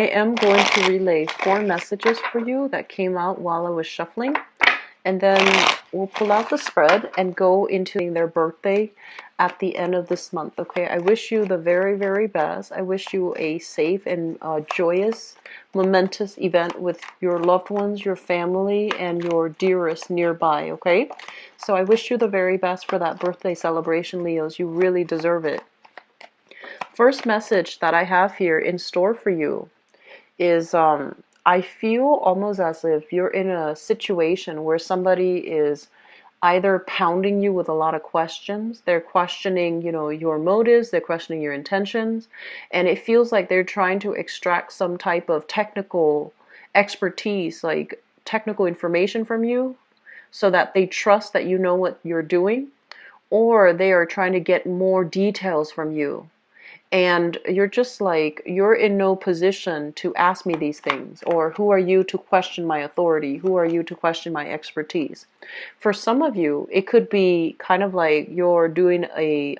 I am going to relay 4 messages for you that came out while I was shuffling. And then we'll pull out the spread and go into their birthday at the end of this month. Okay, I wish you the very, very best. I wish you a safe and joyous, momentous event with your loved ones, your family, and your dearest nearby. Okay, so I wish you the very best for that birthday celebration, Leos. You really deserve it. First message that I have here in store for you is I feel almost as if you're in a situation where somebody is either pounding you with a lot of questions. They're questioning, your motives, they're questioning your intentions, and it feels like they're trying to extract some type of technical expertise, like technical information from you, so that they trust that you know what you're doing, or they are trying to get more details from you. And you're just like, you're in no position to ask me these things, or who are you to question my authority? Who are you to question my expertise? For some of you, it could be kind of like you're doing a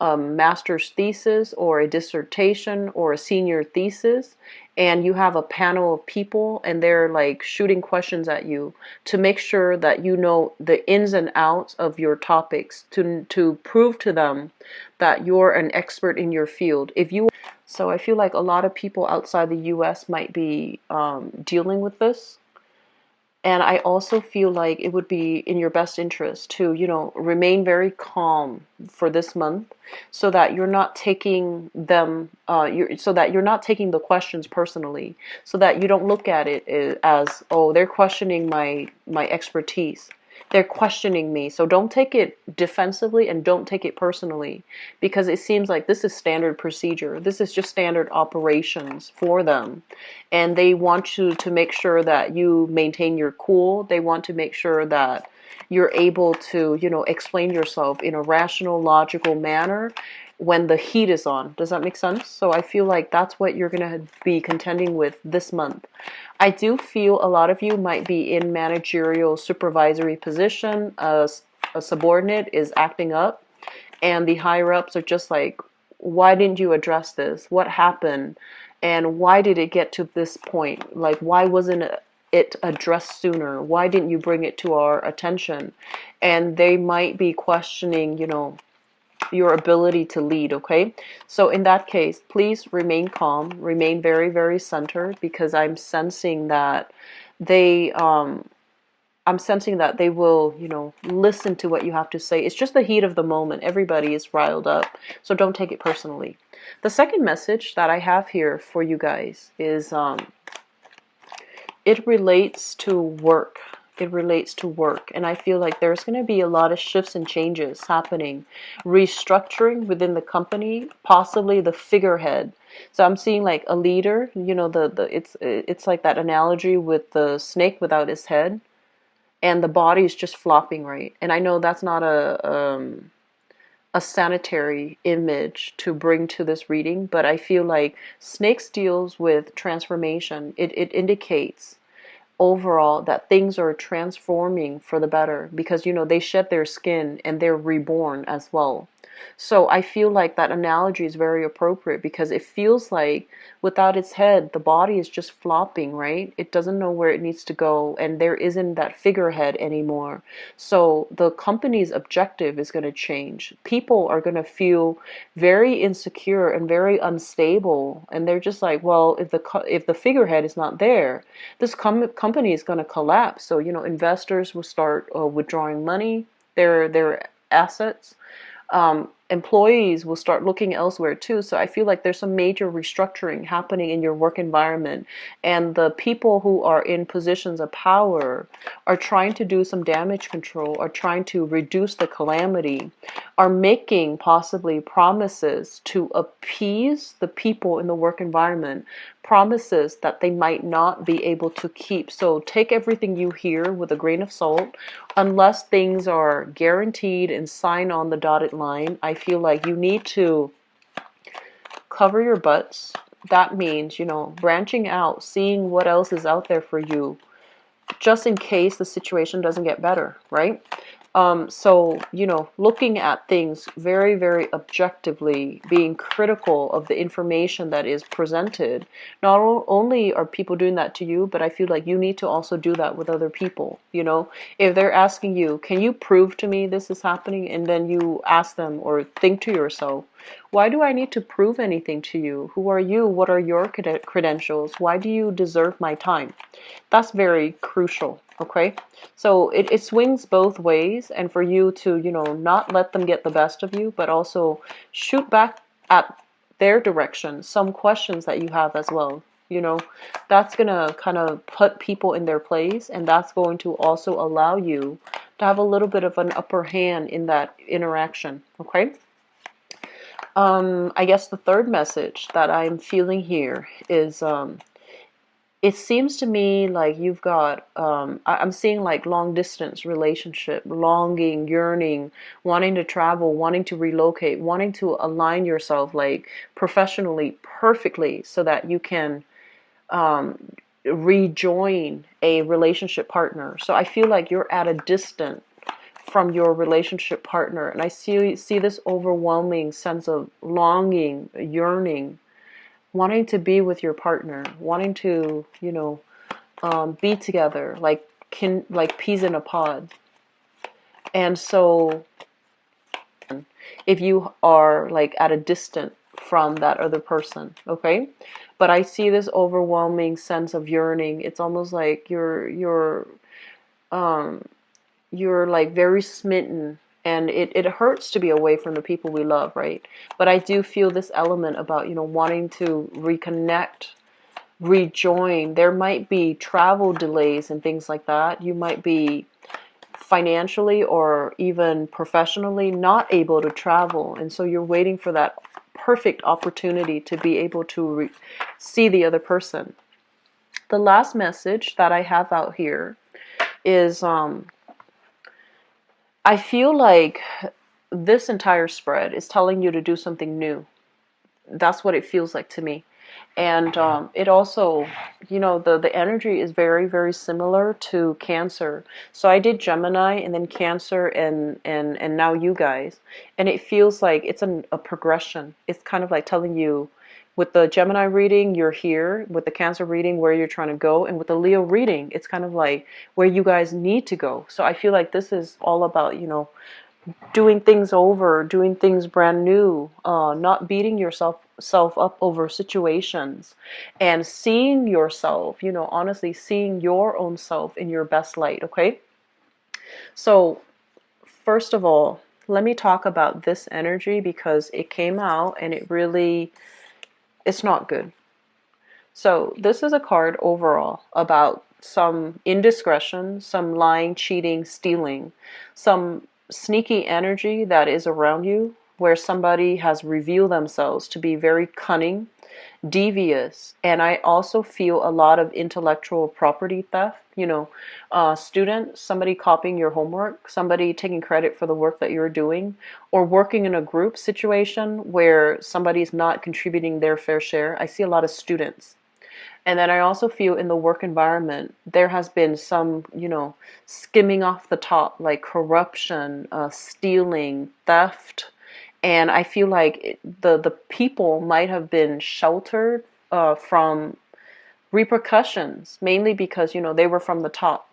master's thesis or a dissertation or a senior thesis, and you have a panel of people and they're like shooting questions at you to make sure that you know the ins and outs of your topics, to prove to them that you're an expert in your field. So I feel like a lot of people outside the US might be dealing with this. And I also feel like it would be in your best interest to, remain very calm for this month, so that you're not taking so that you're not taking the questions personally, so that you don't look at it as, oh, they're questioning my expertise. They're questioning me. So don't take it defensively and don't take it personally, because it seems like this is standard procedure. This is just standard operations for them. And they want you to make sure that you maintain your cool. They want to make sure that you're able to, explain yourself in a rational, logical manner when the heat is on. Does that make sense? So I feel like that's what you're going to be contending with this month. I do feel a lot of you might be in managerial supervisory position. A subordinate is acting up, and the higher ups are just like, why didn't you address this? What happened? And why did it get to this point? Like, why wasn't it addressed sooner? Why didn't you bring it to our attention? And they might be questioning, your ability to lead. Okay, so in that case, please remain calm, remain very, very centered, because I'm sensing that they will, listen to what you have to say. It's just the heat of the moment. Everybody is riled up, so don't take it personally. The second message that I have here for you guys is it relates to work. It relates to work. And I feel like there's going to be a lot of shifts and changes happening, restructuring within the company, possibly the figurehead. So I'm seeing like a leader, it's like that analogy with the snake without its head, and the body is just flopping, right? And I know that's not a sanitary image to bring to this reading, but I feel like snakes deals with transformation. It indicates overall that things are transforming for the better, because they shed their skin and they're reborn as well. So I feel like that analogy is very appropriate, because it feels like without its head, the body is just flopping, right? It doesn't know where it needs to go, and there isn't that figurehead anymore. So the company's objective is going to change. People are going to feel very insecure and very unstable, and they're just like, well, if the figurehead is not there, this company is going to collapse. So investors will start withdrawing money, their assets. Employees will start looking elsewhere too. So I feel like there's some major restructuring happening in your work environment, and the people who are in positions of power are trying to do some damage control, are trying to reduce the calamity, are making possibly promises to appease the people in the work environment, promises that they might not be able to keep. So take everything you hear with a grain of salt. Unless things are guaranteed and signed on the dotted line, I feel like you need to cover your butts. That means, branching out, seeing what else is out there for you, just in case the situation doesn't get better, right? So, looking at things very, very objectively, being critical of the information that is presented. Not only are people doing that to you, but I feel like you need to also do that with other people. If they're asking you, can you prove to me this is happening? And then you ask them or think to yourself, why do I need to prove anything to you? Who are you? What are your credentials? Why do you deserve my time? That's very crucial, okay? So it swings both ways, and for you to, not let them get the best of you, but also shoot back at their direction some questions that you have as well. That's going to kind of put people in their place, and that's going to also allow you to have a little bit of an upper hand in that interaction, okay? I guess the third message that I'm feeling here is it seems to me like you've got, I'm seeing like long distance relationship, longing, yearning, wanting to travel, wanting to relocate, wanting to align yourself like professionally, perfectly, so that you can rejoin a relationship partner. So I feel like you're at a distance from your relationship partner, and I see this overwhelming sense of longing, yearning, wanting to be with your partner, wanting to, be together, like peas in a pod. And so, if you are like at a distance from that other person, okay? But I see this overwhelming sense of yearning. It's almost like you're like very smitten, and it hurts to be away from the people we love, right? But I do feel this element about, wanting to reconnect, rejoin. There might be travel delays and things like that. You might be financially or even professionally not able to travel, and so you're waiting for that perfect opportunity to be able to see the other person. The last message that I have out here is I feel like this entire spread is telling you to do something new. That's what it feels like to me. And it also, the energy is very, very similar to Cancer. So I did Gemini and then Cancer and now you guys. And it feels like it's a progression. It's kind of like telling you, with the Gemini reading, you're here. With the Cancer reading, where you're trying to go. And with the Leo reading, it's kind of like where you guys need to go. So I feel like this is all about, doing things over, doing things brand new, not beating yourself up over situations, and seeing yourself, honestly seeing your own self in your best light, okay? So, first of all, let me talk about this energy because it came out and it's not good. So, this is a card overall about some indiscretion, some lying, cheating, stealing, some sneaky energy that is around you where somebody has revealed themselves to be very cunning, devious, and I also feel a lot of intellectual property theft. Student, somebody copying your homework, somebody taking credit for the work that you're doing, or working in a group situation where somebody's not contributing their fair share. I see a lot of students. And then I also feel in the work environment, there has been some, skimming off the top, like corruption, stealing, theft. And I feel like the people might have been sheltered from repercussions, mainly because, they were from the top.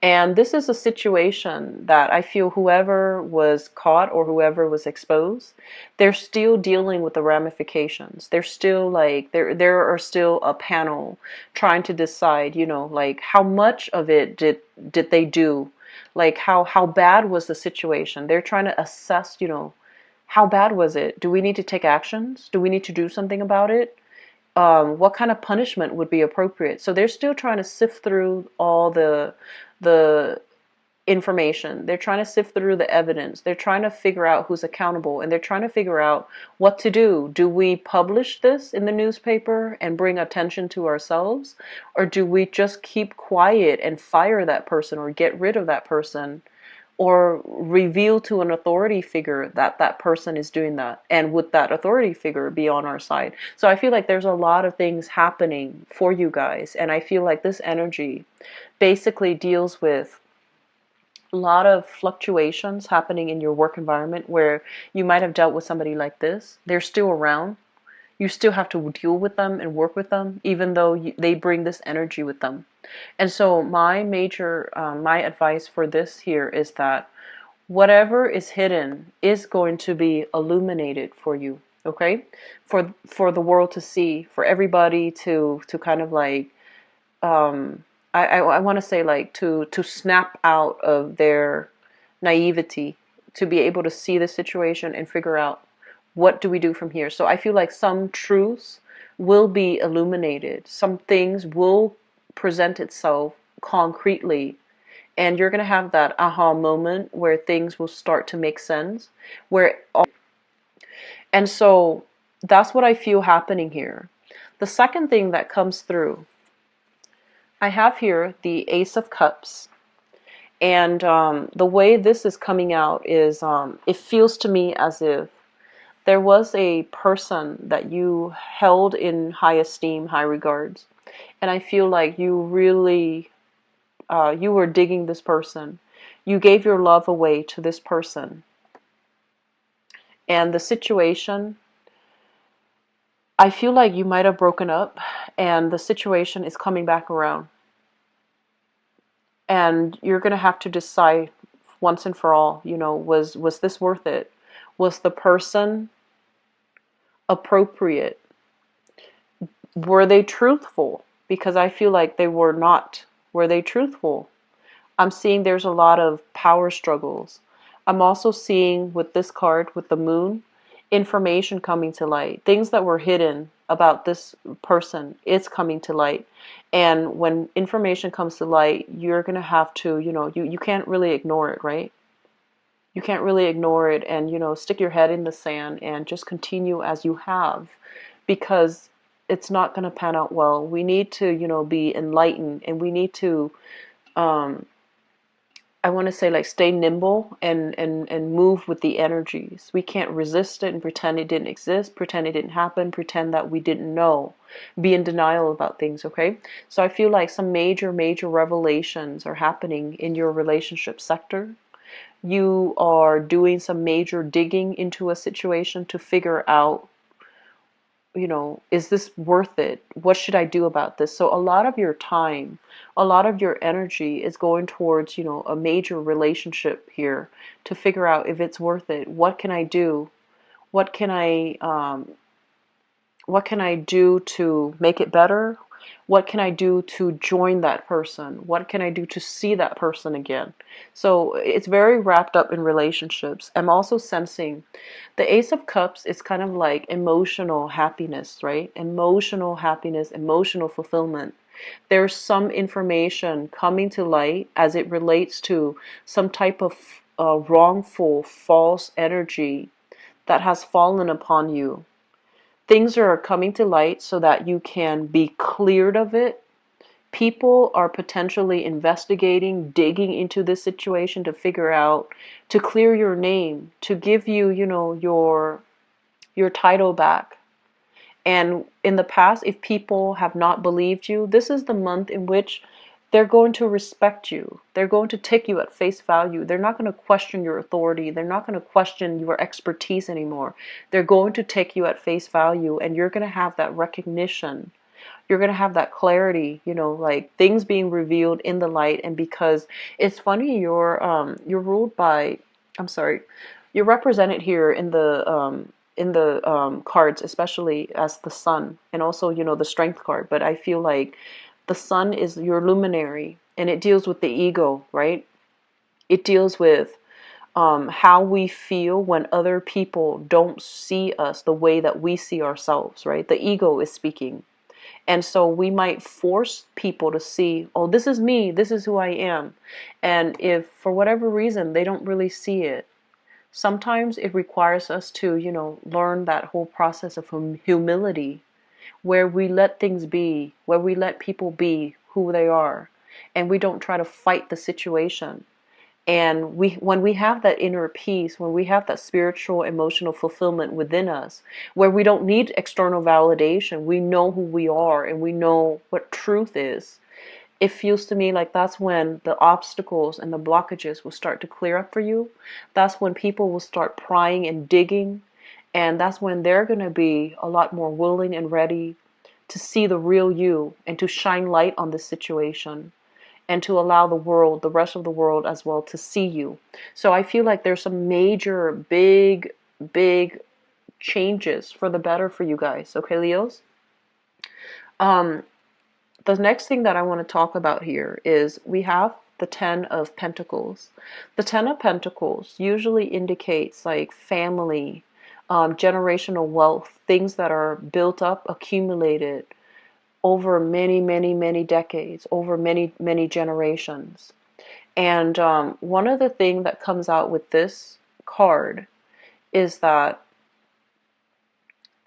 And this is a situation that I feel whoever was caught or whoever was exposed, they're still dealing with the ramifications. They're still like, there are still a panel trying to decide, like how much of it did they do? Like how bad was the situation? They're trying to assess, how bad was it? Do we need to take actions? Do we need to do something about it? What kind of punishment would be appropriate? So they're still trying to sift through all the information. They're trying to sift through the evidence. They're trying to figure out who's accountable, and they're trying to figure out what to do. Do we publish this in the newspaper and bring attention to ourselves, or do we just keep quiet and fire that person or get rid of that person, or reveal to an authority figure that that person is doing that, and would that authority figure be on our side? So I feel like there's a lot of things happening for you guys, and I feel like this energy basically deals with lot of fluctuations happening in your work environment where you might have dealt with somebody like this. They're still around. You still have to deal with them and work with them, even though they bring this energy with them. And so my advice for this here is that whatever is hidden is going to be illuminated for you, okay? For the world to see, for everybody to kind of like, I want to say like to snap out of their naivety, to be able to see the situation and figure out what do we do from here. So I feel like some truths will be illuminated, some things will present itself concretely, and you're going to have that aha moment where things will start to make sense, and so that's what I feel happening here. The second thing that comes through, I have here the Ace of Cups. And the way this is coming out is it feels to me as if there was a person that you held in high esteem, high regards. And I feel like you really, you were digging this person. You gave your love away to this person. And the situation, I feel like you might have broken up and the situation is coming back around. And you're going to have to decide once and for all, was this worth it? Was the person appropriate? Were they truthful? Because I feel like they were not. Were they truthful? I'm seeing there's a lot of power struggles. I'm also seeing with this card, with the moon, information coming to light. Things that were hidden about this person, it's coming to light. And when information comes to light, you're going to have to, you can't really ignore it, right? You can't really ignore it and, stick your head in the sand and just continue as you have, because it's not going to pan out well. We need to, be enlightened, and we need to, I want to say, like, stay nimble and move with the energies. We can't resist it and pretend it didn't exist, pretend it didn't happen, pretend that we didn't know, be in denial about things, okay? So I feel like some major revelations are happening in your relationship sector. You are doing some major digging into a situation to figure out, is this worth it? What should I do about this? So a lot of your time, a lot of your energy is going towards, a major relationship here to figure out if it's worth it. What can I do? What can I do to make it better? What can I do to join that person? What can I do to see that person again? So it's very wrapped up in relationships. I'm also sensing the Ace of Cups is kind of like emotional happiness, right? Emotional happiness, emotional fulfillment. There's some information coming to light as it relates to some type of wrongful, false energy that has fallen upon you. Things are coming to light so that you can be cleared of it. People are potentially investigating, digging into this situation to figure out, to clear your name, to give you, your title back. And in the past, if people have not believed you, this is the month in which they're going to respect you. They're going to take you at face value. They're not going to question your authority. They're not going to question your expertise anymore. They're going to take you at face value, and you're going to have that recognition. You're going to have that clarity, like things being revealed in the light. And because it's funny, you're ruled by, I'm sorry, you're represented here in the cards, especially as the sun, and also, the strength card. But I feel like the sun is your luminary, and it deals with the ego, right? It deals with how we feel when other people don't see us the way that we see ourselves, right? The ego is speaking. And so we might force people to see, oh, this is me, this is who I am. And if for whatever reason they don't really see it, sometimes it requires us to, learn that whole process of humility, where we let things be, where we let people be who they are, and we don't try to fight the situation. And when we have that inner peace, when we have that spiritual, emotional fulfillment within us, where we don't need external validation, we know who we are and we know what truth is. it feels to me like that's when the obstacles and the blockages will start to clear up for you. That's when people will start prying and digging. And that's when they're going to be a lot more willing and ready to see the real you and to shine light on this situation and to allow the world, the rest of the world as well, to see you. So I feel like there's some major, big changes for the better for you guys. Okay, Leos? Um, the next thing that I want to talk about here is we have the Ten of Pentacles. The Ten of Pentacles usually indicates like family, generational wealth, things that are built up, accumulated over many decades, over many generations. And one of the things that comes out with this card is that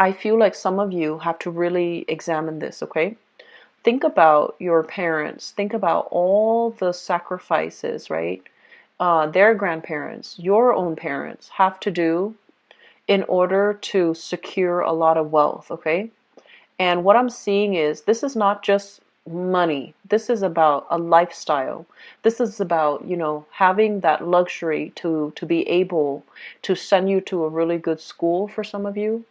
I feel like some of you have to really examine this, okay? Think about your parents. Think about all the sacrifices, right? Their grandparents, your own parents have to do in order to secure a lot of wealth, okay? And what I'm seeing is this is not just money. This is about a lifestyle. This is about, having that luxury to be able to send you to a really good school for some of you,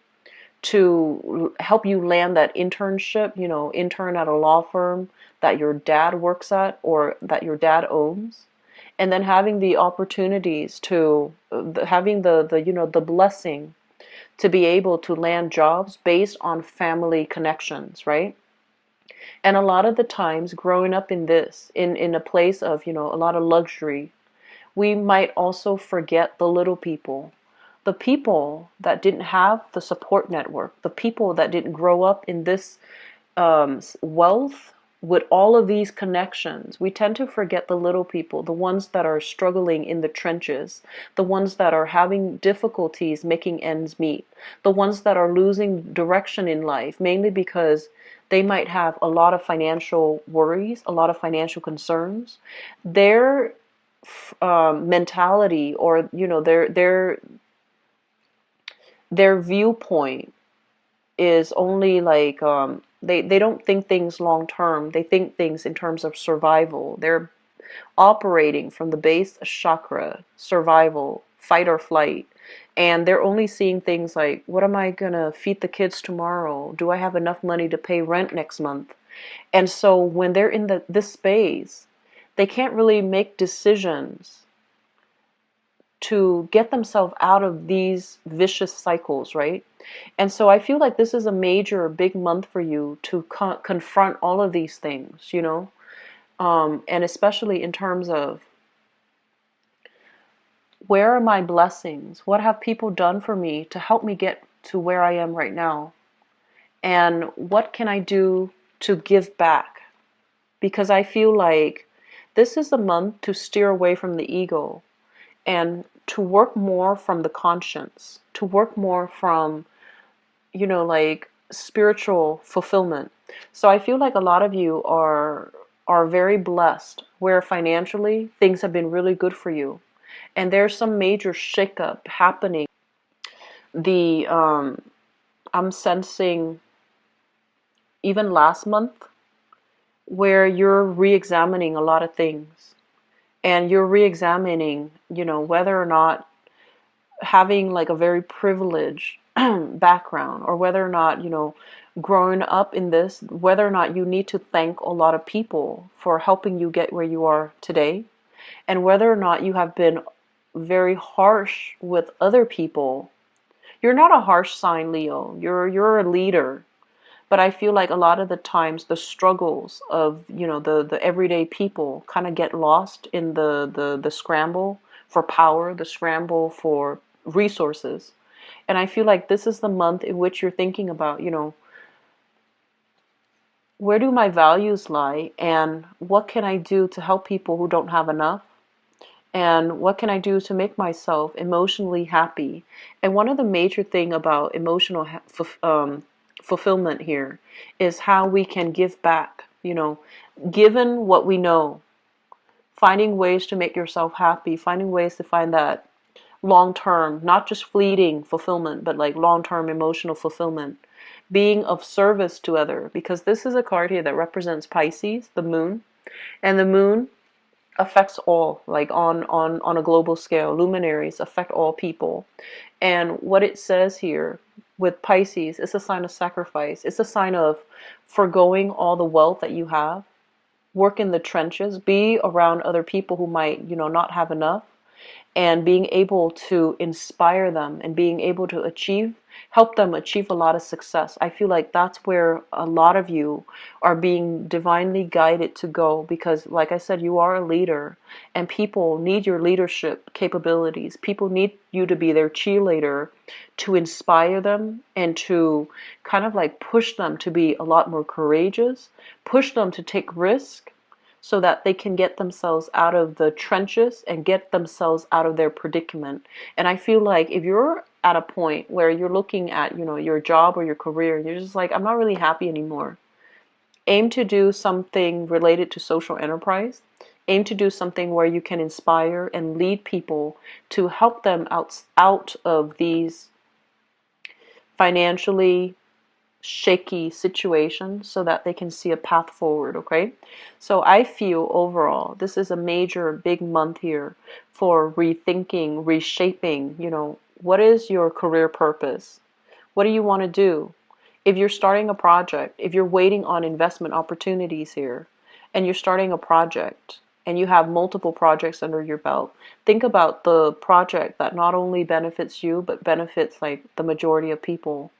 to help you land that internship, intern at a law firm that your dad works at or that your dad owns. And then having the opportunities to, having the blessing to be able to land jobs based on family connections, right? And a lot of the times growing up in this, in a place of, a lot of luxury, we might also forget the little people, the people that didn't have the support network, the people that didn't grow up in this wealth with all of these connections. We tend to forget the little people, the ones that are struggling in the trenches, the ones that are having difficulties making ends meet, the ones that are losing direction in life, mainly because they might have a lot of financial worries, a lot of financial concerns. Their mentality, or their viewpoint is only like they don't think things long term. They think things in terms of survival. They're operating from the base chakra, survival, fight or flight. And they're only seeing things like, what am I gonna feed the kids tomorrow? Do I have enough money to pay rent next month? And so when they're in this space, they can't really make decisions to get themselves out of these vicious cycles, right? And so I feel like this is a major, big month for you to confront all of these things, and especially in terms of, where are my blessings? What have people done for me to help me get to where I am right now? And what can I do to give back? Because I feel like this is the month to steer away from the ego and to work more from the conscience, to work more from, like spiritual fulfillment. So I feel like a lot of you are very blessed, where financially things have been really good for you. And there's some major shakeup happening. The I'm sensing even last month, where you're re-examining a lot of things, and you're re-examining, whether or not having like a very privileged background, or whether or not, growing up in this, whether or not you need to thank a lot of people for helping you get where you are today, and whether or not you have been very harsh with other people. You're not a harsh sign, Leo. You're a leader. But I feel like a lot of the times the struggles of, the everyday people kind of get lost in the scramble for power, the scramble for resources. And I feel like this is the month in which you're thinking about, where do my values lie, and what can I do to help people who don't have enough? And what can I do to make myself emotionally happy? And one of the major thing about emotional fulfillment here is how we can give back, given what we know, finding ways to make yourself happy, finding ways to find that long-term, not just fleeting fulfillment, but like long-term emotional fulfillment, being of service to other, because this is a card here that represents Pisces, the moon. And the moon affects all, like on a global scale. Luminaries affect all people. And what it says here with Pisces, it's a sign of sacrifice. It's a sign of foregoing all the wealth that you have, work in the trenches, be around other people who might, not have enough, and being able to inspire them and being able to help them achieve a lot of success. I feel like that's where a lot of you are being divinely guided to go, because like I said, you are a leader and people need your leadership capabilities. People need you to be their cheerleader, to inspire them and to kind of like push them to be a lot more courageous, push them to take risk, so that they can get themselves out of the trenches and get themselves out of their predicament. And I feel like if you're at a point where you're looking at, your job or your career, you're just like, I'm not really happy anymore. Aim to do something related to social enterprise. Aim to do something where you can inspire and lead people to help them out of these financially shaky situation, so that they can see a path forward. Okay, so I feel overall this is a major big month here for rethinking, reshaping. What is your career purpose? What do you want to do? If you're starting a project, if you're waiting on investment opportunities here and you're starting a project and you have multiple projects under your belt, think about the project that not only benefits you but benefits like the majority of people.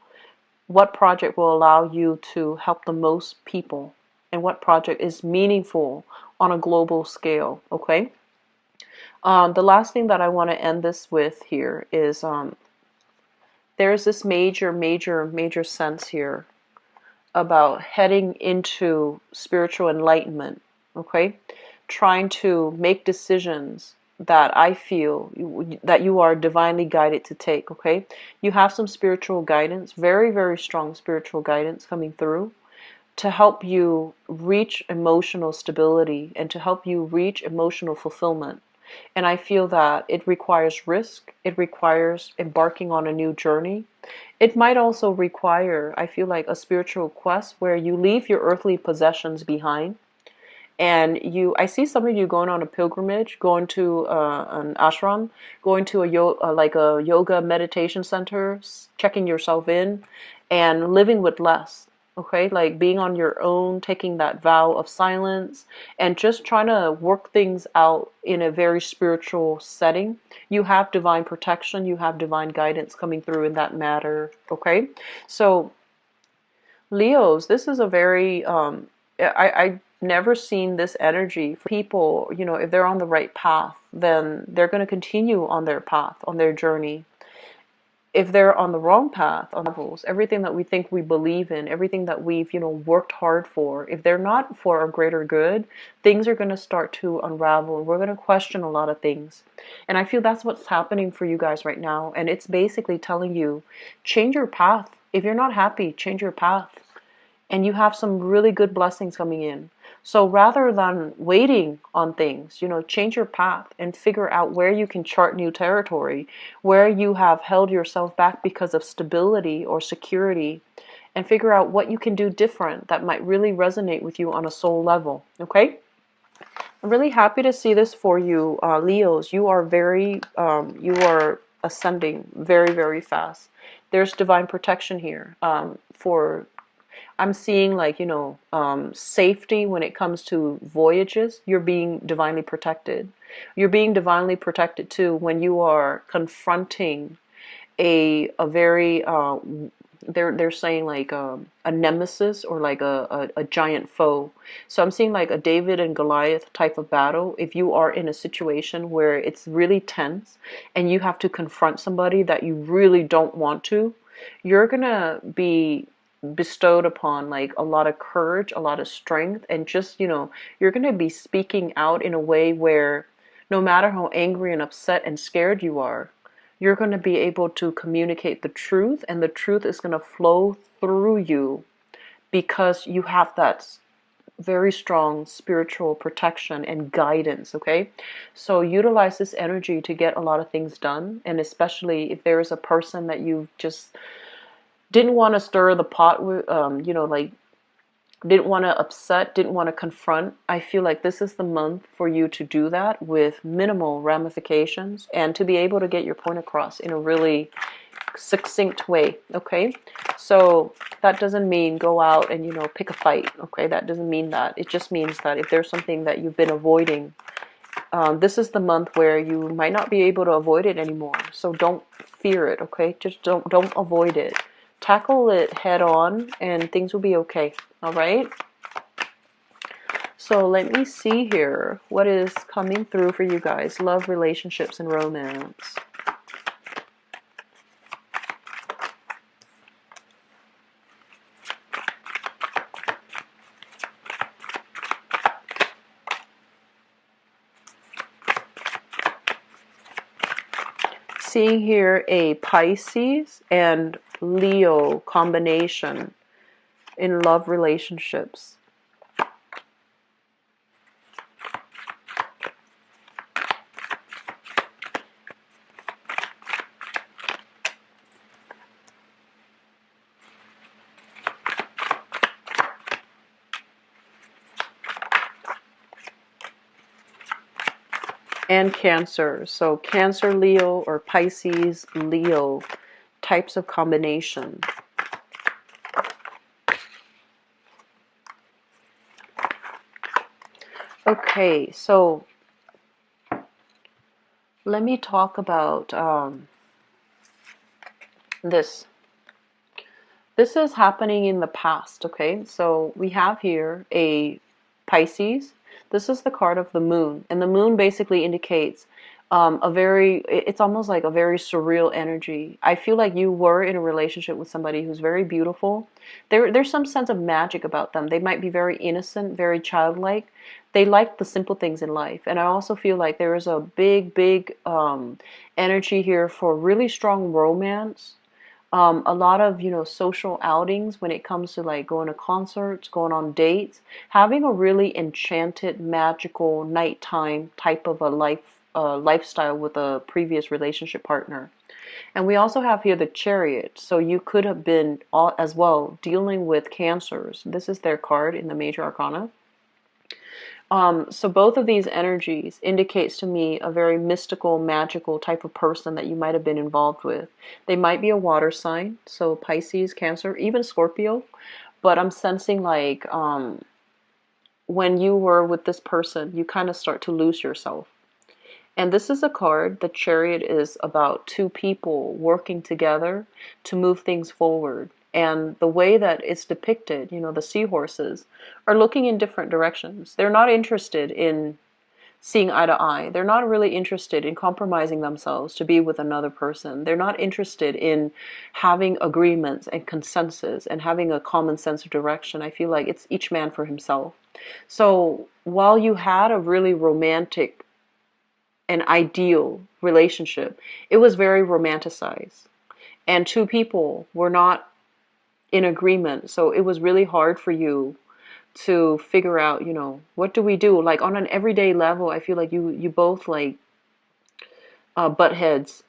What project will allow you to help the most people, and what project is meaningful on a global scale? Okay. The last thing that I want to end this with here is there's this major sense here about heading into spiritual enlightenment. Okay, trying to make decisions that I feel that you are divinely guided to take. Okay, you have some spiritual guidance, very, very strong spiritual guidance coming through to help you reach emotional stability and to help you reach emotional fulfillment. And I feel that it requires risk, it requires embarking on a new journey. It might also require, I feel like, a spiritual quest where you leave your earthly possessions behind. And I see some of you going on a pilgrimage, going to an ashram, going to like a yoga meditation center, checking yourself in, and living with less. Okay, like being on your own, taking that vow of silence, and just trying to work things out in a very spiritual setting. You have divine protection, you have divine guidance coming through in that matter. So Leos, this is a very I never seen this energy for people. If they're on the right path, then they're going to continue on their path, on their journey. If they're on the wrong path, on levels, everything that we think we believe in, everything that we've worked hard for, if they're not for a greater good, things are going to start to unravel, and we're going to question a lot of things. And I feel that's what's happening for you guys right now. And it's basically telling you, change your path. If you're not happy, change your path. And you have some really good blessings coming in. So rather than waiting on things, change your path and figure out where you can chart new territory, where you have held yourself back because of stability or security, and figure out what you can do different that might really resonate with you on a soul level. Okay? I'm really happy to see this for you, Leos. You are you are ascending very, very fast. There's divine protection here for I'm seeing like, safety when it comes to voyages. You're being divinely protected. You're being divinely protected too when you are confronting a very, they're saying like a nemesis or like a giant foe. So I'm seeing like a David and Goliath type of battle. If you are in a situation where it's really tense and you have to confront somebody that you really don't want to, you're going to be bestowed upon like a lot of courage, a lot of strength, and just, you're going to be speaking out in a way where no matter how angry and upset and scared you are, you're going to be able to communicate the truth, and the truth is going to flow through you because you have that very strong spiritual protection and guidance. Okay, so utilize this energy to get a lot of things done, and especially if there is a person that you just didn't want to stir the pot with, like didn't want to upset, didn't want to confront, I feel like this is the month for you to do that with minimal ramifications and to be able to get your point across in a really succinct way, okay? So that doesn't mean go out and, pick a fight, okay? That doesn't mean that. It just means that if there's something that you've been avoiding, this is the month where you might not be able to avoid it anymore. So don't fear it, okay? Just don't avoid it. Tackle it head on and things will be okay, all right? So let me see here what is coming through for you guys. Love, relationships, and romance. Seeing here a Pisces and Leo combination in love relationships. And Cancer. So Cancer, Leo, or Pisces, Leo types of combination. Okay, so let me talk about this. This is happening in the past, okay? So we have here a Pisces. This is the card of the moon. And the moon basically indicates it's almost like a very surreal energy. I feel like you were in a relationship with somebody who's very beautiful. There's some sense of magic about them. They might be very innocent, very childlike. They like the simple things in life. And I also feel like there is a big energy here for really strong romance. A lot of social outings when it comes to like going to concerts, going on dates, having a really enchanted, magical nighttime type of a lifestyle with a previous relationship partner. And we also have here the Chariot, so you could have been as well dealing with Cancers. This is their card in the major arcana. So both of these energies indicates to me a very mystical, magical type of person that you might have been involved with. They might be a water sign, so Pisces, Cancer, even Scorpio. But I'm sensing like when you were with this person, you kind of start to lose yourself. And this is a card, the Chariot is about two people working together to move things forward. And the way that it's depicted, the seahorses are looking in different directions. They're not interested in seeing eye to eye. They're not really interested in compromising themselves to be with another person. They're not interested in having agreements and consensus and having a common sense of direction. I feel like it's each man for himself. So while you had a really romantic and ideal relationship, it was very romanticized. And two people were not in agreement. So it was really hard for you to figure out, what do we do? Like on an everyday level, I feel like you both like butt heads.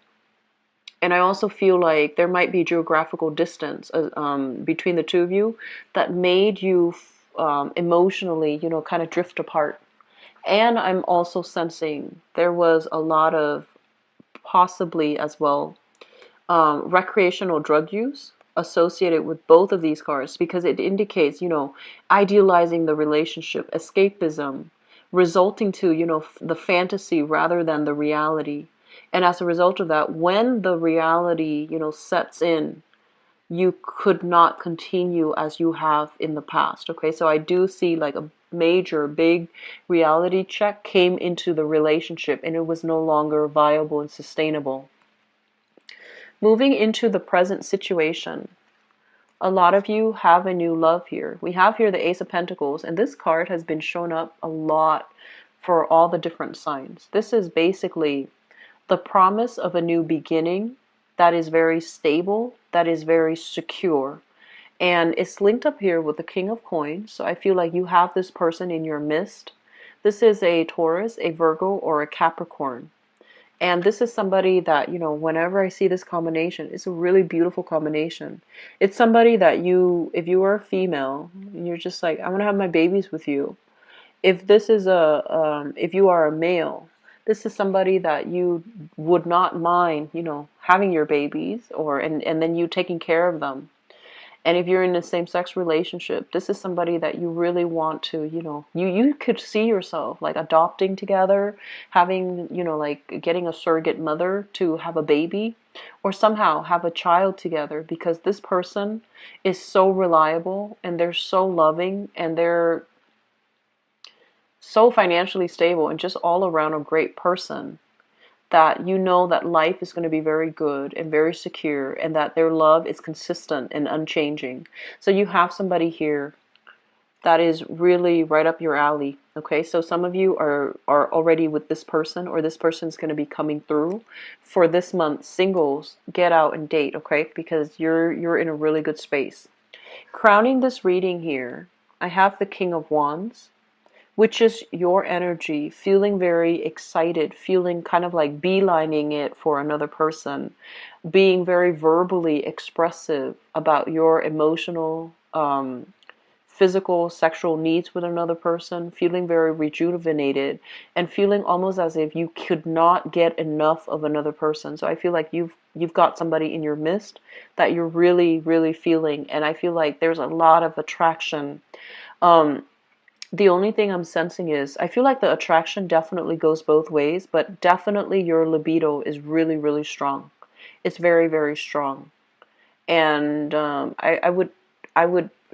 And I also feel like there might be geographical distance between the two of you that made you emotionally, kind of drift apart. And I'm also sensing there was a lot of possibly as well recreational drug use associated with both of these cards because it indicates, idealizing the relationship, escapism, resulting to, the fantasy rather than the reality. And as a result of that, when the reality, sets in, you could not continue as you have in the past. Okay, so I do see like a major, big reality check came into the relationship and it was no longer viable and sustainable. Moving into the present situation, a lot of you have a new love here. We have here the Ace of Pentacles, and this card has been shown up a lot for all the different signs. This is basically the promise of a new beginning that is very stable, that is very secure. And it's linked up here with the King of Coins, so I feel like you have this person in your midst. This is a Taurus, a Virgo, or a Capricorn. And this is somebody that, whenever I see this combination, it's a really beautiful combination. It's somebody that if you are a female, and you're just like, I want to have my babies with you. If you are a male, this is somebody that you would not mind, having your babies, and then you taking care of them. And if you're in a same-sex relationship, this is somebody that you really want to, you could see yourself like adopting together, having, like getting a surrogate mother to have a baby, or somehow have a child together, because this person is so reliable and they're so loving and they're so financially stable and just all around a great person, that you know that life is going to be very good and very secure, and that their love is consistent and unchanging. So you have somebody here that is really right up your alley. Okay, so some of you are already with this person, or this person's going to be coming through. For this month, singles, get out and date, okay? Because you're in a really good space. Crowning this reading here, I have the King of Wands, which is your energy, feeling very excited, feeling kind of like beelining it for another person, being very verbally expressive about your emotional, physical, sexual needs with another person, feeling very rejuvenated, and feeling almost as if you could not get enough of another person. So I feel like you've got somebody in your midst that you're really, really feeling, and I feel like there's a lot of attraction. The only thing I'm sensing is, I feel like the attraction definitely goes both ways, but definitely your libido is really, really strong. It's very, very strong. And I would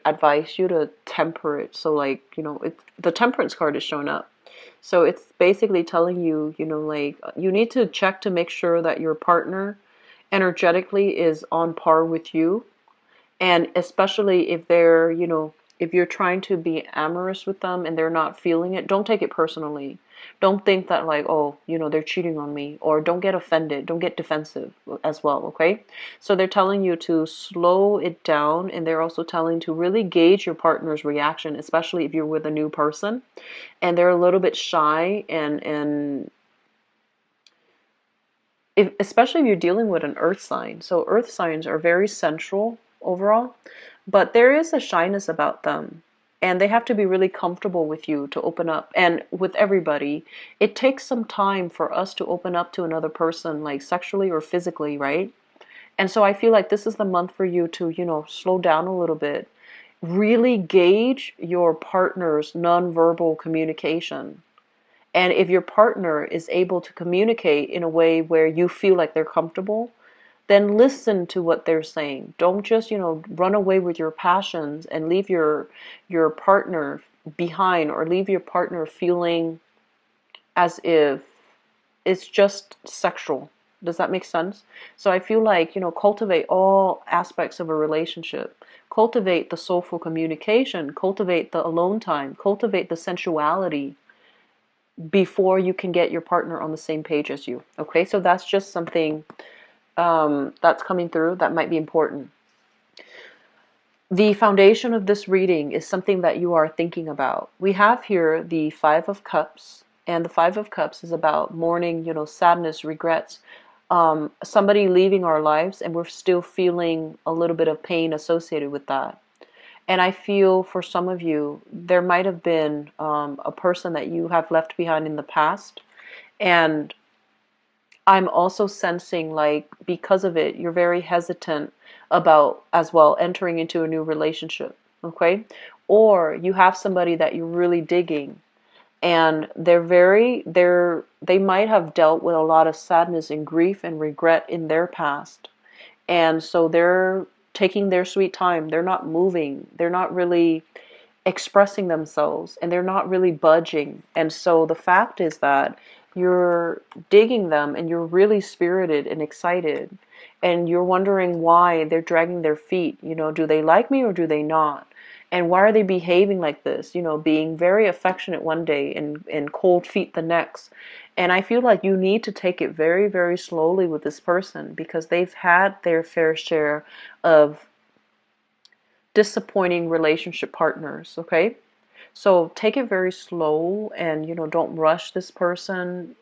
advise you to temper it. So like, the temperance card is showing up. So it's basically telling you, like, you need to check to make sure that your partner energetically is on par with you, and especially if they're, if you're trying to be amorous with them and they're not feeling it, don't take it personally. Don't think that like, oh, they're cheating on me, or don't get offended, don't get defensive as well, okay? So they're telling you to slow it down, and they're also telling to really gauge your partner's reaction, especially if you're with a new person and they're a little bit shy, and especially if you're dealing with an earth sign. So earth signs are very central overall, but there is a shyness about them, and they have to be really comfortable with you to open up. And with everybody, it takes some time for us to open up to another person, like sexually or physically, right? And so I feel like this is the month for you to, slow down a little bit, really gauge your partner's nonverbal communication. And if your partner is able to communicate in a way where you feel like they're comfortable, then listen to what they're saying. Don't just, run away with your passions and leave your partner behind, or leave your partner feeling as if it's just sexual. Does that make sense? So I feel like, cultivate all aspects of a relationship. Cultivate the soulful communication, cultivate the alone time, cultivate the sensuality before you can get your partner on the same page as you. Okay, so that's just something that's coming through that might be important. The foundation of this reading is something that you are thinking about. We have here the Five of Cups, and the Five of Cups is about mourning, sadness, regrets, somebody leaving our lives, and we're still feeling a little bit of pain associated with that. And I feel for some of you, there might have been a person that you have left behind in the past. And I'm also sensing like, because of it, you're very hesitant about as well entering into a new relationship. Okay? Or you have somebody that you're really digging, and they might have dealt with a lot of sadness and grief and regret in their past. And so they're taking their sweet time. They're not moving. They're not really expressing themselves, and they're not really budging. And so the fact is that you're digging them, and you're really spirited and excited, and you're wondering why they're dragging their feet. Do they like me or do they not? And why are they behaving like this? Being very affectionate one day and cold feet the next. And I feel like you need to take it very, very slowly with this person, because they've had their fair share of disappointing relationship partners, okay? So take it very slow, and don't rush this person.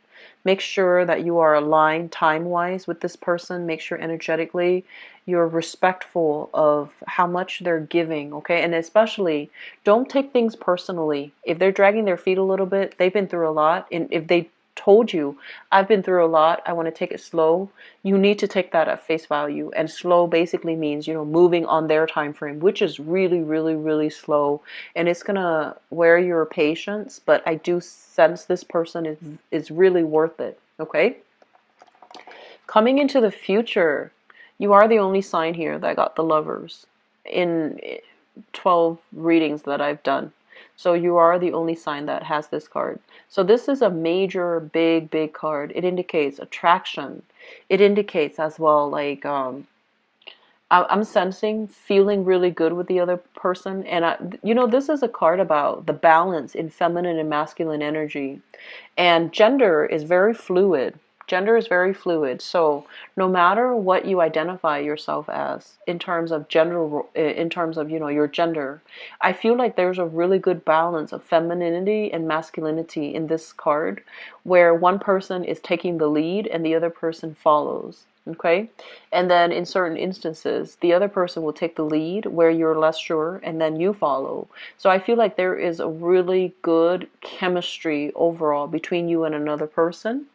Make sure that you are aligned time-wise with this person. Make sure energetically you're respectful of how much they're giving, okay? And especially, don't take things personally. If they're dragging their feet a little bit, they've been through a lot. And if they told you, I've been through a lot, I want to take it slow, you need to take that at face value. And slow basically means, moving on their time frame, which is really, really, really slow. And it's gonna wear your patience, but I do sense this person is really worth it, okay? Coming into the future, you are the only sign here that got the Lovers in 12 readings that I've done. So you are the only sign that has this card. So this is a major, big, big card. It indicates attraction. It indicates as well, like, I'm sensing feeling really good with the other person. And, this is a card about the balance in feminine and masculine energy. And gender is very fluid. Gender is very fluid. So no matter what you identify yourself as in terms of gender, your gender, I feel like there's a really good balance of femininity and masculinity in this card, where one person is taking the lead and the other person follows. Okay? And then in certain instances, the other person will take the lead where you're less sure, and then you follow. So I feel like there is a really good chemistry overall between you and another person.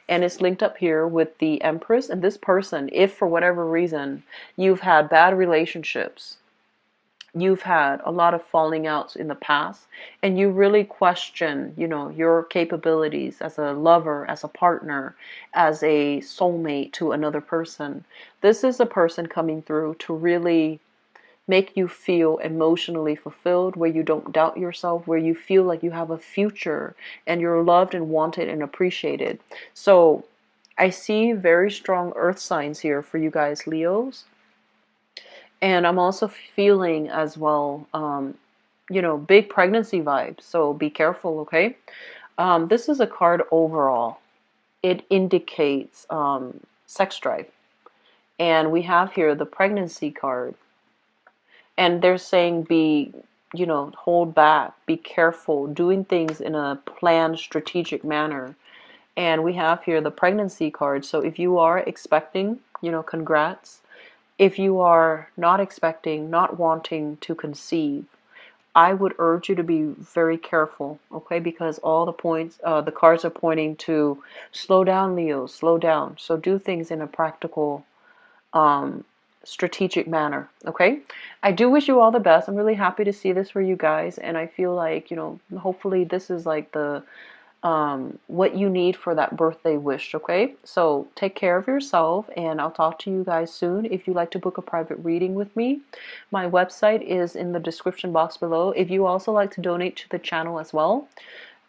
And it's linked up here with the Empress. And this person, if for whatever reason you've had bad relationships, you've had a lot of falling outs in the past, and you really question, your capabilities as a lover, as a partner, as a soulmate to another person, this is a person coming through to really make you feel emotionally fulfilled, where you don't doubt yourself, where you feel like you have a future and you're loved and wanted and appreciated. So I see very strong earth signs here for you guys, Leos. And I'm also feeling as well, big pregnancy vibes. So be careful, okay? This is a card overall. It indicates sex drive. And we have here the pregnancy card. And they're saying hold back, be careful, doing things in a planned, strategic manner. And we have here the pregnancy card. So if you are expecting, congrats. If you are not expecting, not wanting to conceive, I would urge you to be very careful, okay? Because all the cards are pointing to slow down, Leo, slow down. So do things in a practical, strategic manner, okay? I do wish you all the best. I'm really happy to see this for you guys, and I feel like, hopefully this is like the what you need for that birthday wish, okay? So take care of yourself, and I'll talk to you guys soon. If you'd like to book a private reading with me, my website is in the description box below. If you also like to donate to the channel as well,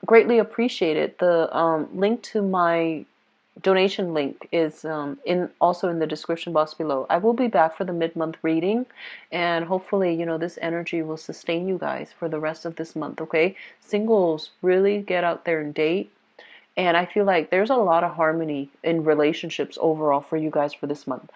greatly appreciate it. The link to my donation link is also in the description box below. I will be back for the mid-month reading, and hopefully, this energy will sustain you guys for the rest of this month, okay? Singles, really get out there and date. And I feel like there's a lot of harmony in relationships overall for you guys for this month.